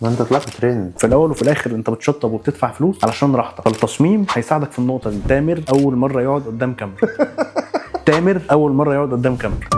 ما انت طلعت ترند. في الاول وفي الاخر انت بتشطب وبتدفع فلوس علشان راحتك، فالتصميم هيساعدك في النقطه دي. تامر اول مره يقعد قدام كاميرا تامر اول مره يقعد قدام كاميرا.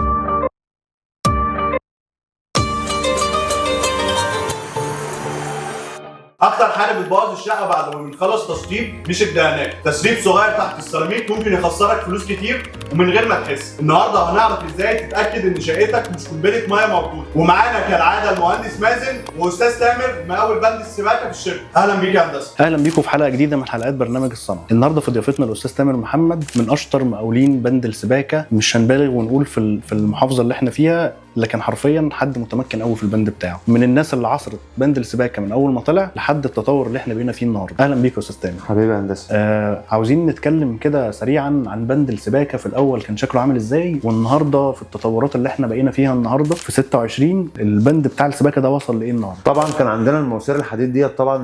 اكتر حاجه بتبوظ الشقه بعد ما بنخلص تشطيب مش الدهانات. تسريب صغير تحت السيراميك ممكن يخسرك فلوس كتير ومن غير ما تحس. النهارده هنعرف ازاي تتاكد ان شقتك مش قنبله ميه موجوده. ومعانا كالعاده المهندس مازن واستاذ تامر مقاول بند السباكه في الشركه. اهلا بيك يا هندسه. اهلا بيكم في حلقه جديده من حلقات برنامج الصنعه. النهارده في ضيافتنا الاستاذ تامر محمد من اشطر مقاولين بند السباكه. مش هنبالغ ونقول في المحافظه اللي احنا فيها، لكن حرفيا حد متمكن قوي في البند بتاعه. من الناس اللي عصرت بند السباكه من اول ما طلع لحد التطور اللي احنا بينا فيه النهارده. اهلا بيك يا استاذ تامر. حبيبي يا هندسه. عاوزين نتكلم كده سريعا عن بند السباكه. في الاول كان شكله عامل ازاي، والنهارده في التطورات اللي احنا بقينا فيها النهارده في 26 البند بتاع السباكه ده وصل لايه النهارده؟ طبعا كان عندنا المواسير الحديد ديت، طبعا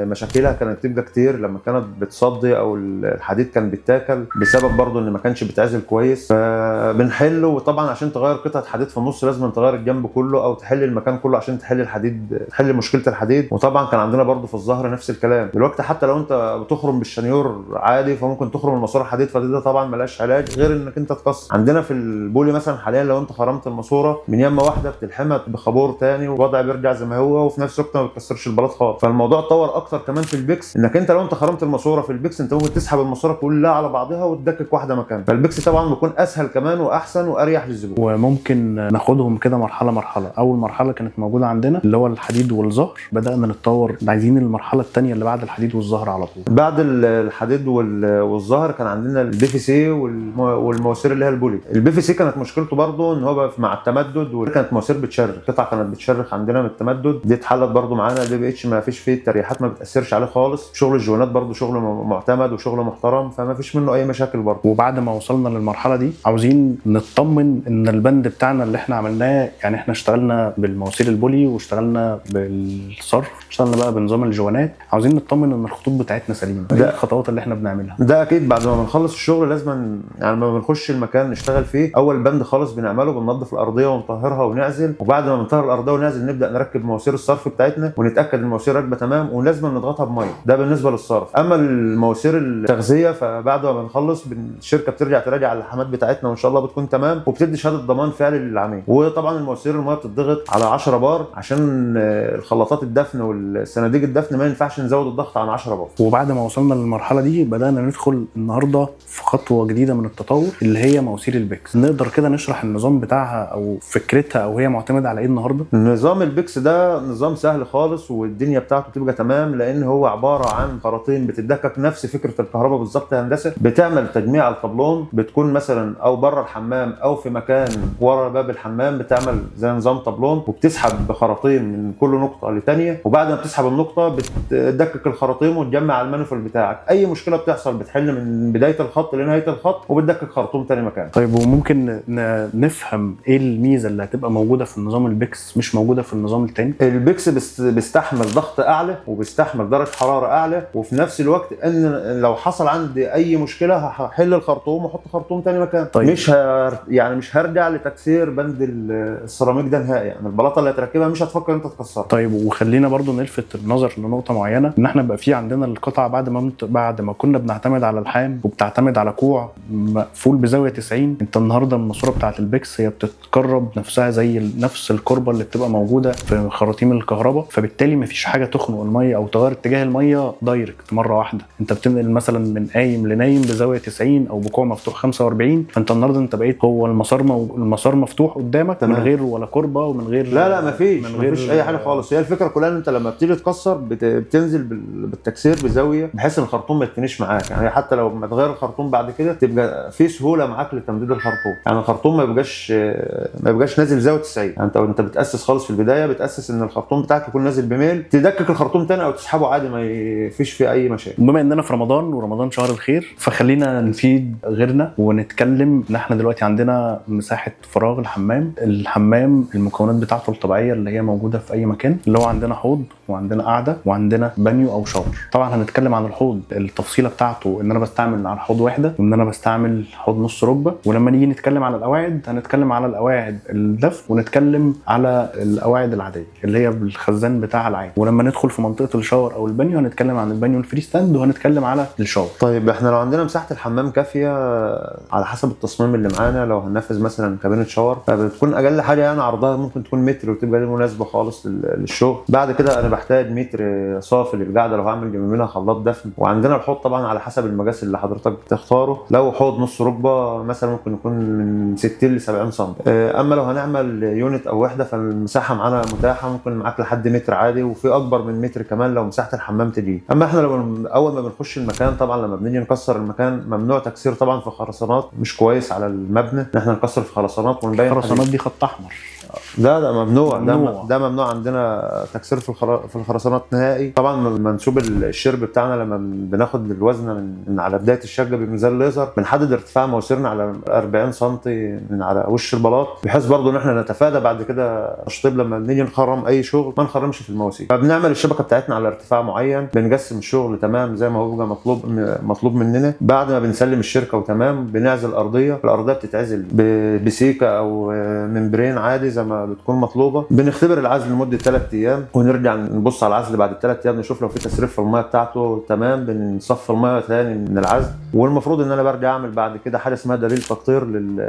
مشاكلها كانت تبقى كتير لما كانت بتصدي او الحديد كان بيتاكل بسبب برضه ان ما كانش بيتعزل كويس، فبنحله. وطبعا عشان تغير قطعه حديد في النص لازم تغير الجنب كله او تحل المكان كله عشان تحل الحديد، تحل مشكله الحديد. وطبعا كان عندنا برضه في الظهر نفس الكلام. دلوقتي حتى لو انت بتخرم بالشنيور عادي فممكن تخرم الماسوره حديد، فده طبعا ملهاش علاج غير انك انت تكسر. عندنا في البولي مثلا حاليا لو انت خرمت الماسوره من يمه واحده بتلحمها بخابور تاني والوضع بيرجع زي ما هو، وفي نفس الوقت ما بتكسرش البلاط خالص. فالموضوع اتطور اكتر كمان في البيكس، انك انت لو انت خرمت الماسوره في البيكس انت ممكن تسحب الماسوره كلها على بعضها وتدكك واحده مكانها. فالبيكس طبعا بيكون اسهل كمان واحسن واريح للزبون. وممكن ناخدهم كده مرحله مرحله. اول مرحله كانت موجوده عندنا اللي هو الحديد والزهر، بدانا نتطور، عايزين المرحله الثانيه اللي بعد الحديد والزهر على طول. بعد الحديد والزهر كان عندنا البي في سي والمواسير اللي هي البولي. البي في سي كانت مشكلته برضه ان هو مع التمدد، وكانت مواسير بتشرخ، قطعه كانت بتشرخ عندنا من التمدد. دي اتحلت برضه معانا. البي بي اتش ما فيش فيه التريحات، ما بتاثرش عليه خالص. شغل الجوانات برضه شغل معتمد وشغل محترم، فما فيش منه اي مشاكل برضه. وبعد ما وصلنا للمرحله دي عاوزين نطمن ان البند بتاعنا اللي احنا عملناه، يعني احنا اشتغلنا بالمواسير البولي واشتغلنا بالصرف، اشتغلنا بقى بنظام الجوانات. عاوزين نطمن ان الخطوط بتاعتنا سليمه. ده الخطوات اللي احنا بنعملها. ده اكيد بعد ما بنخلص الشغل لازم يعني ما بنخش المكان نشتغل فيه، اول بند خالص بنعمله بننظف الارضيه ونطهرها ونعزل. وبعد ما بنطهر الارضيه ونعزل نبدا نركب مواسير الصرف بتاعتنا ونتاكد المواسير راكبه تمام، ولازم نضغطها بميه. ده بالنسبه للصرف. اما المواسير التغذيه فبعد ما بنخلص الشركه بترجع تراجع اللحامات بتاعتنا وان شاء الله بتكون تمام، وبتدي شهاده ضمان فعلي للعميل. وطبعا المواسير الميه بتضغط على 10 بار عشان الخلاطات الدفن والصناديق الدفن ما ينفعش نزود الضغط عن 10 بار. وبعد ما وصلنا للمرحله دي بدانا ندخل النهارده في خطوه جديده من التطور اللي هي مواسير البيكس. نقدر كده نشرح النظام بتاعها او فكرتها او هي معتمده على ايه النهارده؟ نظام البيكس ده نظام سهل خالص والدنيا بتاعته تبقى تمام، لان هو عباره عن خراطيم بتدكك نفس فكره الكهرباء بالظبط يا هندسه. بتعمل تجميع على الطبلون، بتكون مثلا او بره الحمام او في مكان ورا باب الحمام، بتعمل زي نظام طبلون وبتسحب بخراطيم من كل نقطه لثانيه. وبعد ما بتسحب النقطه بتدكك الخراطيم وتجمع على المانيفول بتاعك. اي مشكله بتحصل بتحل من بدايه الخط لنهايه الخط وبتدكك خرطوم تاني مكان. طيب وممكن نفهم ايه الميزه اللي هتبقى موجوده في النظام البيكس مش موجوده في النظام التاني؟ البيكس بيستحمل ضغط اعلى وبيستحمل درجه حراره اعلى، وفي نفس الوقت ان لو حصل عندي اي مشكله هحل الخرطوم واحط خرطوم تاني مكان. طيب. مش هرجع لتكسير بند السيراميك ده نهائي. يعني البلاطه اللي هتركبها مش هتفكر انت تكسرها. طيب وخلينا برضو نلفت النظر لنقطه معينه، ان احنا بقى في عندنا القطعه بعد ما كنا بنعتمد على الحام وبتعتمد على كوع مقفول بزاويه 90، انت النهارده الماسوره بتاعه البيكس هي بتتقرب نفسها زي نفس الكربه اللي بتبقى موجوده في خراطيم الكهرباء، فبالتالي مفيش حاجه تخنق الميه او تغير اتجاه الميه دايركت مره واحده. انت بتنقل مثلا من قايم لنايم بزاويه 90 او بكوع مفتوح 45، فانت النهارده انت بقيت هو المسار مفتوح قدامك تمام. من غير ولا كربه ومن غير لا مفيش اي حاجه خالص. هي الفكره كلها ان انت لما بتيجي تكسر بتنزل بالتكسير بزاويه بحيث ان الخرطوم ما يتنيش معاك. يعني حتى لو ما تغير الخرطوم بعد كده تبقى في سهوله معاك لتمديد الخرطوم. يعني الخرطوم ما يبقاش نازل زاويه 90. يعني انت بتاسس خالص في البدايه، بتاسس ان الخرطوم بتاعك يكون نازل بميل، تدكك الخرطوم تاني او تسحبه عادي ما فيش فيه اي مشاكل. بما اننا في رمضان ورمضان شهر الخير، فخلينا نفيد غيرنا ونتكلم ان احنا دلوقتي عندنا مساحه فراغ الحمام الحمام المكونات بتاعته الطبيعيه اللي هي موجوده في اي مكان، اللي هو عندنا حوض وعندنا قاعده وعندنا بانيو او شاور. طبعا هنتكلم عن الحوض التفصيله بتاعته، ان انا بستعمل على الحوض واحده وان انا بستعمل حوض نص ركبه. ولما نيجي نتكلم على القواعد هنتكلم على القواعد الدفء ونتكلم على القواعد العاديه اللي هي بالخزان بتاعها العادي. ولما ندخل في منطقه الشاور او البانيو هنتكلم عن البانيو الفري ستاند وهنتكلم على الشاور. طيب احنا لو عندنا مساحه الحمام كافيه على حسب التصميم اللي معانا، لو هننفذ مثلا كابينه شاور فبتكون اقل حاجه يعني عرضها ممكن تكون متر وتبقى دي مناسبه خالص للشغل. بعد كده انا بحتاج متر صافي للقعده لو هعمل جنب منها خلاط دفن. وعندنا الحوض طبعا على حسب المقاس اللي حضرتك بتختاره، لو حوض نص ركبه مثلا ممكن يكون من 60 ل 70 سم. اما لو هنعمل يونت او وحده فالمساحه معانا متاحه، ممكن معاك لحد متر عادي وفي اكبر من متر كمان لو مساحه الحمام تجي. اما احنا لو اول ما بنخش المكان طبعا لما بنيجي نكسر المكان ممنوع تكسير طبعا في خرسانات، مش كويس على المبنى ان احنا نكسر في خرسانات ونبين الخرسانات دي خط احمر. ده ممنوع. ده ممنوع عندنا تكسير في الخرسانات نهائي. طبعا منسوب الشرب بتاعنا لما بناخد الوزن من على بدايه الشقه بميزان ليزر بنحدد ارتفاع مواسيرنا على 40 سم من على وش البلاط، بحيث برضو ان احنا نتفادى بعد كده تشطيب لما نيجي نخرم اي شغل ما نخرمش في المواسير. فبنعمل الشبكه بتاعتنا على ارتفاع معين، بنقسم الشغل تمام زي ما هو بيبقى مطلوب مننا. بعد ما بنسلم الشركه وتمام بنعزل الارضيه بتتعزل بسيكه او ممبرين عادي زي ما بتكون مطلوبه. بنختبر العزل لمده 3 ايام ونرجع نبص على العزل بعد 3 ايام نشوف لو في تسريب في الميه بتاعته تمام، بنصفي الميه ثاني من العزل. والمفروض ان انا برجع اعمل بعد كده حاجه اسمها دليل تقطير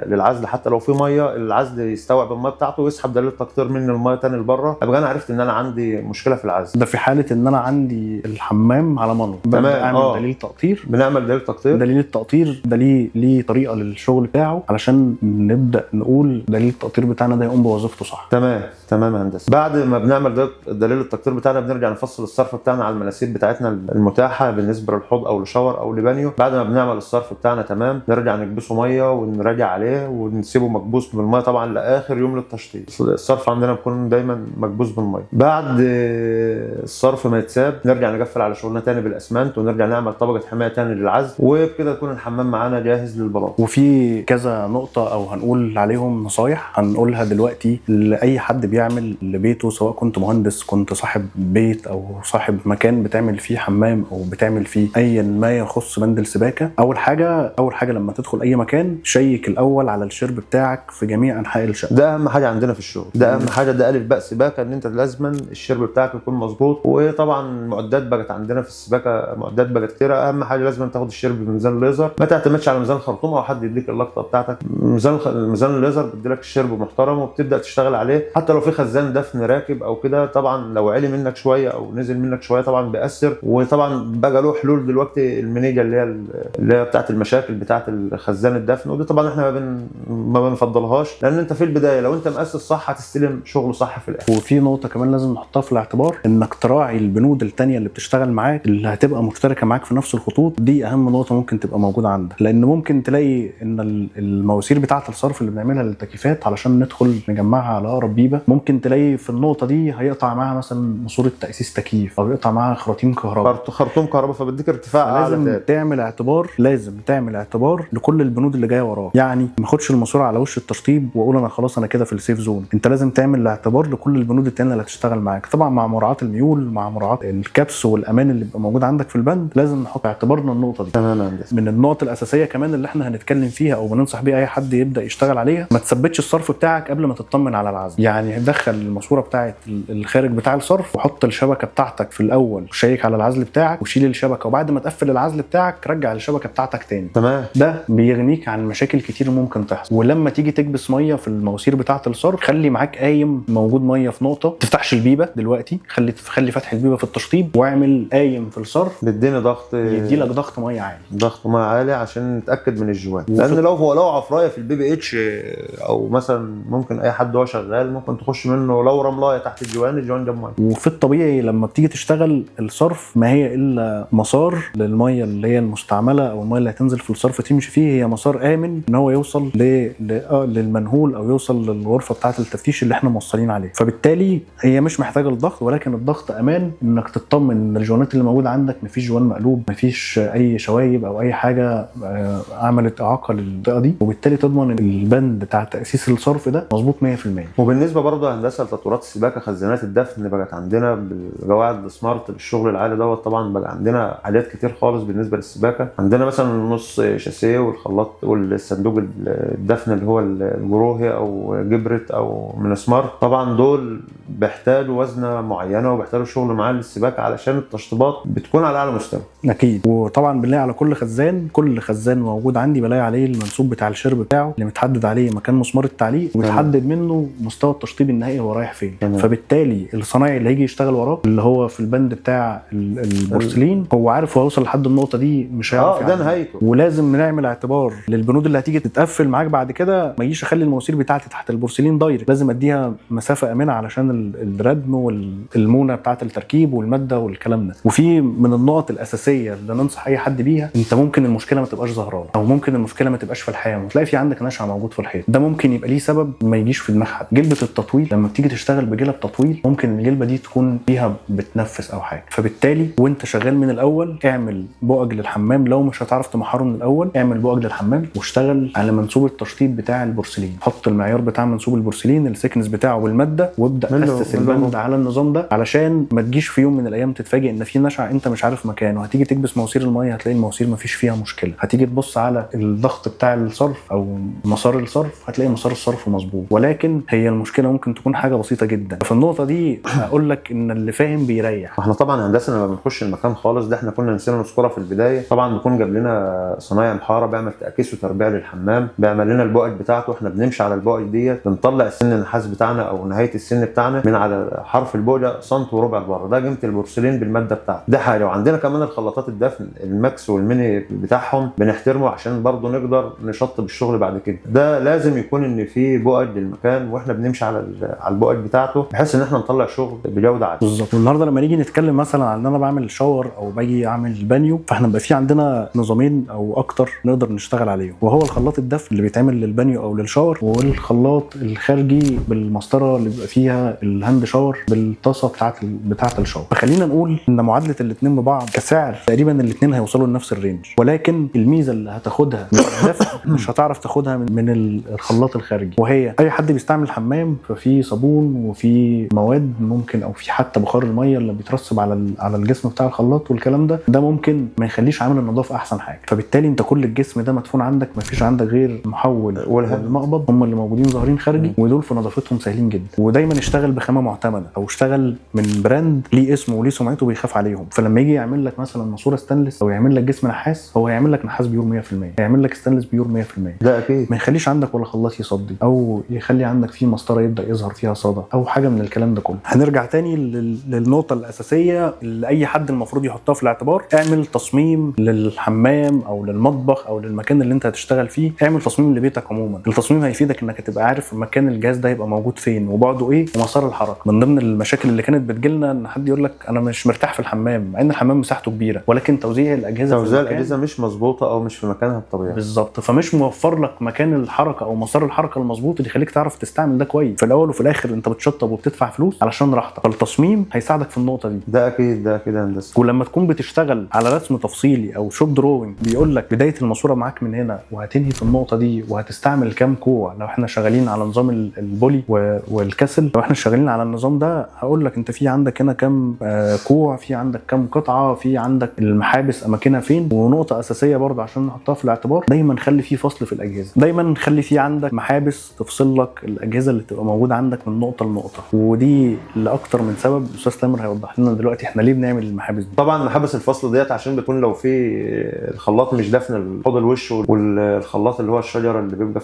للعزل، حتى لو في ميه العزل يستوعب الميه بتاعته ويسحب دليل تقطير من الميه ثاني لبره، ابقى انا عرفت ان انا عندي مشكله في العزل. ده في حاله ان انا عندي الحمام على منور تمام. اعمل دليل تقطير. بنعمل دليل تقطير. دليل التقطير ده ليه طريقه للشغل بتاعه علشان نبدا نقول دليل التقطير بتاعنا ده يقوم بوظيفته صح. تمام يا هندسه. بعد ما بنعمل دليل التقطير بتاعنا بنرجع نفصل الصرف بتاعنا على المناسيب بتاعتنا المتاحه بالنسبه للحوض او لشاور او لبانيو. بعد ما بنعمل الصرف بتاعنا تمام نرجع نكبسه ميه ونراجع عليه ونسيبه مكبوس بالميه طبعا لاخر يوم للتشطيب. الصرف عندنا بيكون دايما مكبوس بالميه. بعد الصرف ما يتساب نرجع نقفل على شغلنا تاني بالاسمنت ونرجع نعمل طبقه حمايه تاني للعزل، وبكده يكون الحمام معانا جاهز للبلاط. وفي كذا نقطه او هنقول عليهم نصايح هنقولها دلوقتي لاي حد بيعمل لبيته، سواء كنت مهندس كنت صاحب بيت او صاحب مكان بتعمل فيه حمام او بتعمل فيه ايا ما يخص بند السباكه. اول حاجه لما تدخل اي مكان شيك الاول على الشرب بتاعك في جميع انحاء الشقه. ده اهم حاجه عندنا في الشغل، ده اهم حاجه، ده الف باء سباكه ان انت لازما الشرب بتاعك يكون مظبوط. وطبعا معدات بقت عندنا في السباكه معدات بقت كتيره، اهم حاجه لازم تاخد الشرب بميزان ليزر، ما تعتمدش على ميزان خرطوم او حد يديك اللقطه بتاعتك. ميزان الليزر بيديلك الشرب محترم وبتبدا تشتغل عليه. حتى لو في خزان دفن راكب او كده طبعا لو علي منك شويه او نزل منك شويه طبعا بيأثر. وطبعا بقى له حلول دلوقتي المنيجه اللي هي بتاعت المشاكل بتاعت الخزان الدفن، ودي طبعا احنا ما بنفضلهاش، لان انت في البدايه لو انت مؤسس صح هتستلم شغله صح في الاخر. وفي نقطه كمان لازم نحطها في الاعتبار، انك تراعي البنود الثانيه اللي بتشتغل معاك اللي هتبقى مشتركه معاك في نفس الخطوط. دي اهم نقطه ممكن تبقى موجوده عندك، لان ممكن تلاقي ان المواسير بتاعه الصرف اللي بنعملها للتكييفات علشان ندخل نجمعها على اقرب بيبه ممكن تلاقي في النقطه دي هيقطع معاها مثلا ماسوره تاسيس تكييف او يقطع معاها خراطيم كهرباء، خرطوم كهرباء، فبديك ارتفاع اعلى. لازم تعمل اعتبار لكل البنود اللي جايه وراه. يعني ما اخدش الماسوره على وش التشطيب واقول انا خلاص انا كده في السيف زون. انت لازم تعمل اعتبار لكل البنود التانيه اللي هتشتغل معاك، طبعا مع مراعاه الميول مع مراعاه الكبس والامان اللي بيبقى موجود عندك في البند. لازم نحط اعتبارنا النقطه دي. تمام. من النقط الاساسيه كمان اللي احنا هنتكلم فيها او بننصح بيها اي حد يبدا يشتغل عليها، ما تثبتش الصرف بتاعك قبل ما تطمن على العزل. يعني دخل الماسوره بتاعه الخارج بتاع الصرف وحط الشبكه بتاعتك في الاول وشيك على العزل بتاعك وشيل الشبكه، وبعد ما تقفل العزل بتاعك رجع الشبكه بتاعتك تاني. تمام. ده بيغنيك عن مشاكل كتير ممكن تحصل. ولما تيجي تكبس ميه في المواسير بتاعه الصرف خلي معاك قايم موجود ميه في نقطه، تفتحش البيبه دلوقتي، خلي فتح البيبه في التشطيب، واعمل قايم في الصرف بيديني ضغط، يديلك ضغط ميه عالي، ضغط ميه عالي عشان نتاكد من الجوان. لان لو عفرايه في البي بي اتش او مثلا ممكن اي حد هو شغال ممكن تخش منه لو رملايه تحت الجوان جاب ميه. وفي الطبيعي لما بتيجي تشتغل الصرف ما هي الا مسار للميه اللي هي المستعمله او الميه اللي هتنزل في الصرف تمشي فيه، هي مسار امن ان هو يوصل للمنهول او يوصل للغرفه بتاعه التفتيش اللي احنا موصلين عليه. فبالتالي هي مش محتاجه الضغط، ولكن الضغط امان انك تطمن ان الجوانات اللي موجوده عندك مفيش جوان مقلوب، مفيش اي شوايب او اي حاجه عملت اعاقه للمنطقه دي، وبالتالي تضمن ان البند بتاع تاسيس الصرف ده مظبوط 100%. وبالنسبه برضه هندسه لتطويرات السباكه، خزانات الدفن بقت عندنا بالقواعد السمارت بالشغل العالي دوت. طبعا بقى عندنا عاليات كتير خالص بالنسبه للسباكه. عندنا مثلا النص شاسيه والخلاط والصندوق الدفن اللي هو الجروهي او جبرت او منسمار، طبعا دول بيحتاجوا وزنه معينه وبيحتاجوا شغل معين للسباكه علشان التشطيبات بتكون على اعلى مستوى. اكيد. وطبعا بنلاقي على كل خزان موجود عندي بلاقي عليه المنسوب بتاع الشرب بتاعه اللي متحدد عليه مكان مسمار التعليق ومتحدد منه مستوى التشطيب النهائي هو رايح فين. فبالتالي الصنايعي اللي هيجي يشتغل وراه اللي هو في البند بتاع البورسلين هو عارف هو هيوصل لحد النقطه دي مش هيعرف ده نهايته. ولازم نعمل اعتبار للبنود اللي هتيجي تتقفل معاك بعد كده، ما يجيش اخلي المواسير بتاعتي تحت البورسلين دايركت، لازم اديها مسافه امنه علشان الردم والمونه بتاعه التركيب والماده والكلام ده. وفي من النقط الاساسيه اللي ننصح اي حد بيها، انت ممكن المشكله ما تبقاش ظاهره او ممكن المشكله ما تبقاش في الحياه وتلاقي في عندك نشع موجود في الحيط، ده ممكن يبقى ليه سبب ما يجيش في دماغ حد. جلبه التطويل لما بتيجي تشتغل بجلب تطويل ممكن الجلبه دي تكون فيها بتنفس او حاجه، فبالتالي وانت شغال من الاول اعمل بؤج للحمام. لو مش هتعرف تمحره من الاول اعمل بؤج للحمام واشتغل على منسوب التشطيب بتاع البورسلين، حط المعيار بتاع منسوب البورسلين السكنس بتاعه والماده وابدا اسس البند على النظام ده، علشان ما تجيش في يوم من الايام تتفاجئ ان في نشع انت مش عارف مكانه. هتيجي تكبس مواسير الميه هتلاقي المواسير ما فيش فيها مشكله، هتيجي تبص على الضغط بتاع الصرف او مسار الصرف هتلاقي مسار الصرف مظبوط، ولكن هي المشكله ممكن تكون حاجه بسيطه جدا. في النقطه دي اقول لك ان اللي فاهم بيريح. احنا طبعا هندسه لما بنخش المكان خالص ده احنا كنا نسينا نذكرها في البدايه، طبعا بيكون جاب لنا صنايعي محاره بيعمل تاكيس وتربيع للحمام، بيعمل لنا البؤج بتاعته، احنا بنمشي على البؤج ديت بنطلع السن النحاس بتاعنا او نهايه السن بتاعنا من على حرف البؤجه سنت وربع لبره، ده قيمه البورسلين بالماده بتاعته، ده حاجه. وعندنا كمان الخلاطات الدفن الماكس والميني بتاعهم بنحترمه عشان برضه نقدر نشطب الشغل بعد كده، ده لازم يكون ان في بؤج للمكان واحنا بنمشي على البؤج بتاعته بحيث ان احنا نطلع شغل بجوده عاليه. بالظبط. والنهارده لما نيجي نتكلم مثلا عن ان انا بعمل شاور او باجي اعمل بانيو، فاحنا بقى في عندنا نظامين او اكتر نقدر نشتغل عليهم، وهو الخلاط الدفن اللي بيتعمل للبانيو او للشاور، والخلاط الخارجي بالمسطره اللي بيبقى فيها الهاند شاور بالطاسه بتاعه الشاور. فخلينا نقول ان معادله الاثنين ببعض كسعر تقريبا الاثنين هيوصلوا لنفس الرينج، ولكن الميزه اللي هتاخدها من الدفن مش هتعرف تاخدها من الخلاط الخارجي، وهي اي حد بيستعمل حمام ففي صابون وفي مواد ممكن او في حتى بخار الميه اللي بيترسب على الجسم بتاع الخلاط والكلام ده ممكن ما يخليش عامل النظافه احسن حاجه. فبالتالي انت كل الجسم ده مدفون عندك، ما فيش عندك غير محول والمقبض هم اللي موجودين ظاهرين خارجي، ودول في نظافتهم سهلين جدا. ودايما اشتغل بخامه معتمده او اشتغل من براند ليه اسمه وليه سمعته بيخاف عليهم. فلما يجي يعمل لك مثلا ماسوره ستانلس او يعمل لك جسم نحاس، هو هيعمل لك نحاس بيور 100%، هيعمل لك ستانلس بيور 100%، ده اكيد. ما يخليش عندك ولا خلاط يصدي او يخلي عندك فيه مسطره يبدا يظهر فيها صدى او حاجه من الكلام ده كله. هنرجع تاني للنقطه الاساسيه اللي اي حد المفروض يحطها في الاعتبار. اعمل تصميم للحمام او للمطبخ او للمكان اللي انت هتشتغل فيه، اعمل تصميم لبيتك عموما. التصميم هيفيدك انك تبقى عارف مكان الجهاز ده يبقى موجود فين وبعده ايه ومسار الحركه. من ضمن المشاكل اللي كانت بتجيلنا ان حد يقول لك انا مش مرتاح في الحمام، مع ان الحمام مساحته كبيره، ولكن توزيع الاجهزه مش مظبوطه او مش في مكانها الطبيعي بالظبط، فمش موفر لك مكان الحركه او مسار الحركه المظبوط اللي يخليك تعرف تستعمل ده كويس. في الاول وفي الاخر انت بتشطب وبتدفع فلوس علشان راحتك، فالتصميم هيساعدك في النقطه دي. ده اكيد هندسه. ولما تكون بتشتغل على رسم تفصيلي او شوب دروينج بيقول لك بدايه الماسوره معاك من هنا وهتنهي في النقطه دي وهتستعمل كام كوع، لو احنا شغالين على نظام البولي والكسل، لو احنا شغالين على النظام ده هقول لك انت في عندك هنا كام كوع، في عندك كام قطعه، في عندك المحابس اماكنها فين. ونقطه اساسيه برضه عشان نحطها في الاعتبار، دايما خلي فيه فصل في الاجهزه، دايما خلي فيه عندك محابس تفصل لك الاجهزه اللي تبقى موجوده عندك من نقطه لنقطه. ودي لاكتر من سبب الاستاذ تامر هيوضح لنا دلوقتي احنا ليه بنعمل المحابس دي. طبعا محابس الفصل ديت عشان بيكون لو في الخلاط مش دافن حوض الوش والخلاط اللي هو الشجره اللي بيبقى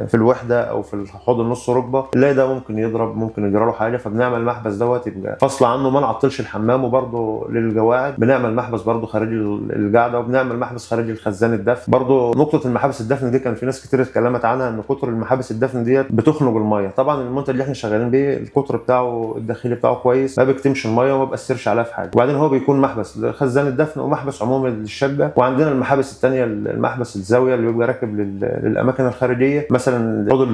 في الوحده او في الحوض النص ركبه، اللي ده ممكن يضرب، ممكن يجرى له حاجه، فبنعمل المحبس دوت يبقى فصل عنه ما نعطلش الحمام. وبرده للقواعد بنعمل محبس برده خارجي القاعده، وبنعمل محبس خارجي الخزان الدفن. برده نقطه المحابس الدفن دي كان في ناس كتير اتكلمت عنها ان كتر المحابس الدفن ديت بتخنق الميه. طبعا المنتج اللي احنا شغالين بيه القطر بتاعه الداخلي بتاعه كويس، ما بيكتمش الميه وما بيأثرش عليها في حاجه. وبعدين هو بيكون محبس خزان الدفن ومحبس عمومي للشقه. وعندنا المحابس الثانيه المحبس الزاويه اللي بيبقى راكب للاماكن الخارجيه، مثلا حوض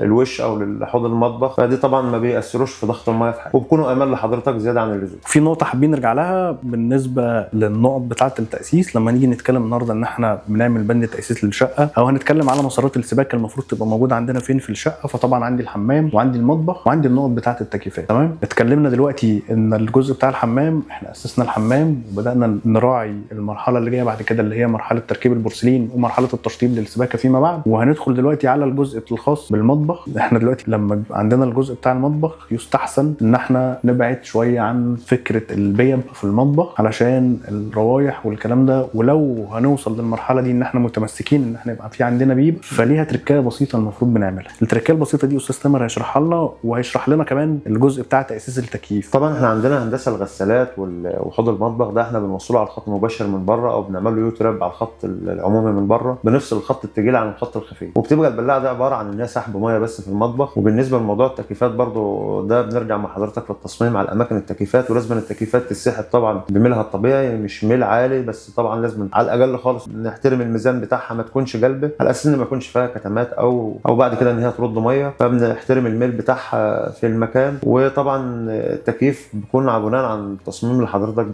الوش او لحوض المطبخ، فدي طبعا ما بيأثروش في ضغط الميه في حاجه، وبيكونوا امان لحضرتك زياده عن اللزوم. في نقطه حابين نرجع لها بالنسبه للنقط بتاعه التأسيس. لما نيجي نتكلم النهارده ان احنا بنعمل بند تأسيس للشقه، او هنتكلم على مسارات السباكه المفروض تبقى موجوده عندنا فين في الشقه، فطبعا عندي الحمام وعندي المطبخ وعندي النقط بتاعه التكييفات. تمام. اتكلمنا دلوقتي ان الجزء بتاع الحمام احنا اسسنا الحمام وبدانا نراعي المرحله اللي جايه بعد كده اللي هي مرحله تركيب البورسلين ومرحله التشطيب للسباكه فيما بعد. وهندخل دلوقتي على الجزء الخاص بالمطبخ. احنا دلوقتي لما عندنا الجزء بتاع المطبخ يستحسن ان احنا نبعد شويه عن فكره البيب في المطبخ علشان الروايح والكلام ده. ولو هنوصل للمرحله دي ان احنا متمسكين ان احنا يبقى في عندنا بيب، فليها تركيه بسيطه المفروض بنعملها. التركيه البسيطه دي استاذ تامر هيشرحها لنا، وهيشرح لنا كمان الجزء بتاع تأسيس التكييف. طبعا احنا عندنا هندسه الغسالات وحوض المطبخ ده احنا بنوصله على الخط المباشر من بره، او بنعمل له يوتراب على الخط العمومي من بره، بنفصل الخط الثقيل عن الخط الخفيف. وبتبقى البلاعه ده عباره عن ان هي سحب ميه بس في المطبخ. وبالنسبه لموضوع التكييفات برضو ده بنرجع مع حضرتك للتصميم على الاماكن التكييفات، ولازم التكييفات تتسحب طبعا بميلها الطبيعي، مش ميل عالي بس طبعا لازم على الاقل خالص نحترم الميزان بتاعها، ما تكونش قلبه على اساس ان ما يكونش فيها كتمات او بعد كده ان هي ترد ميه، فبنحترم الميل بتاعها في المكان. وطبعا التكييف بيكون بناء عن التصميم اللي حضرتك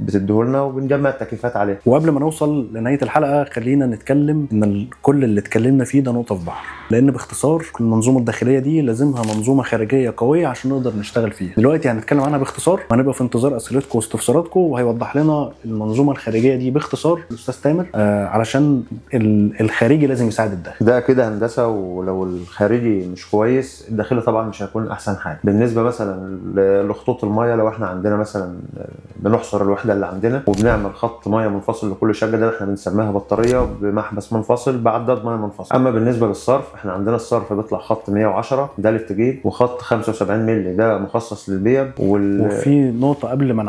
بتديهولنا وبنجمع التكييفات عليه. وقبل ما نوصل لنهايه الحلقه خلينا نتكلم ان كل اللي اتكلمنا فيه ده نقطه في بحر، لان باختصار المنظومه الداخليه دي لازمها منظومه خارجيه قويه عشان نقدر نشتغل فيها. دلوقتي هنتكلم عنها باختصار، وهنبقى في انتظار اسئلتكم واستفساراتكم، وهيوضح لنا المنظومه الخارجيه دي باختصار الاستاذ تامر، علشان الخارجي لازم يساعد الداخلي. ده كده هندسه، ولو الخارجي مش كويس الداخلي طبعا مش هيكون احسن حاجه. بالنسبه مثلا لخطوط الميه، لو احنا عندنا مثلا بنحصر الوحده اللي عندنا وبنعمل خط ميه منفصل لكل شقه، ده احنا بنسميها بطاريه بمحبس منفصل بعداد ميه منفصل. اما بالنسبه للصرف، احنا عندنا الصرف بيطلع خط 110 ده للتجيب، وخط 75 مللي ده مخصص للبيب. وفي نقطه قبل ما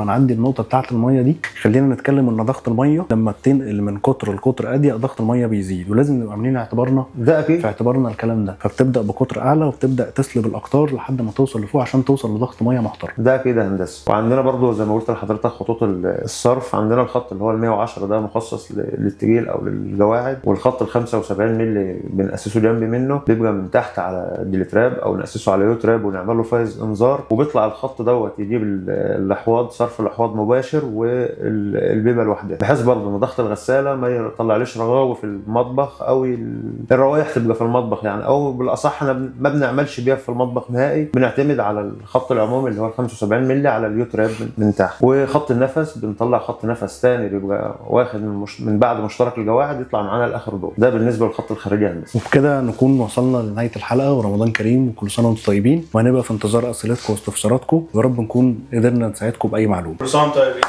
نعدي النقطه بتاعه الميه دي، خلينا نتكلم ان ضغط الميه لما بتنقل من قطر لقطر اضيق ضغط الميه بيزيد، ولازم نبقى عاملين اعتبارنا ده اكيد في اعتبارنا الكلام ده. فبتبدا بقطر اعلى وبتبدا تسلب الاقطار لحد ما توصل لفوق عشان توصل لضغط ميه محترم. ده كده هندسه. وعندنا برضو زي ما قلت لحضرتك خطوط الصرف، عندنا الخط اللي هو ال 110 ده مخصص للتجيل او للجواعد، والخط ال 75 مللي بنأسسه جنب منه، بيبقى من تحت على ديلتراب او نأسسه على يوتراب ونعمل له فايز انذار، وبيطلع الخط دوت يجيب الاحواض، صرف الاحواض مباشر والبيبه لوحدها، بحيث برضو ان ضغط الغساله ما يطلعليش رغاوي في المطبخ او الروايح تبقى في المطبخ يعني، او بالاصح احنا ما بنعملش بيها في المطبخ نهائي، بنعتمد على الخط العمومي اللي هو 75 مللي على اليوتراب من تحت. وخط النفس بنطلع خط نفس ثاني بيبقى واخد من بعد مشترك الجواعد يطلع معانا لاخر دور. ده بالنسبه للخط الخارجي هندسه. وبكده نكون وصلنا لنهايه الحلقه، ورمضان كريم وكل سنه وانتم طيبين، وهنبقى في انتظار اسئلتكم واستفساراتكم، ويا رب نكون قدرنا نساعدكم باي معلومه. كل سنه وانتم طيبين.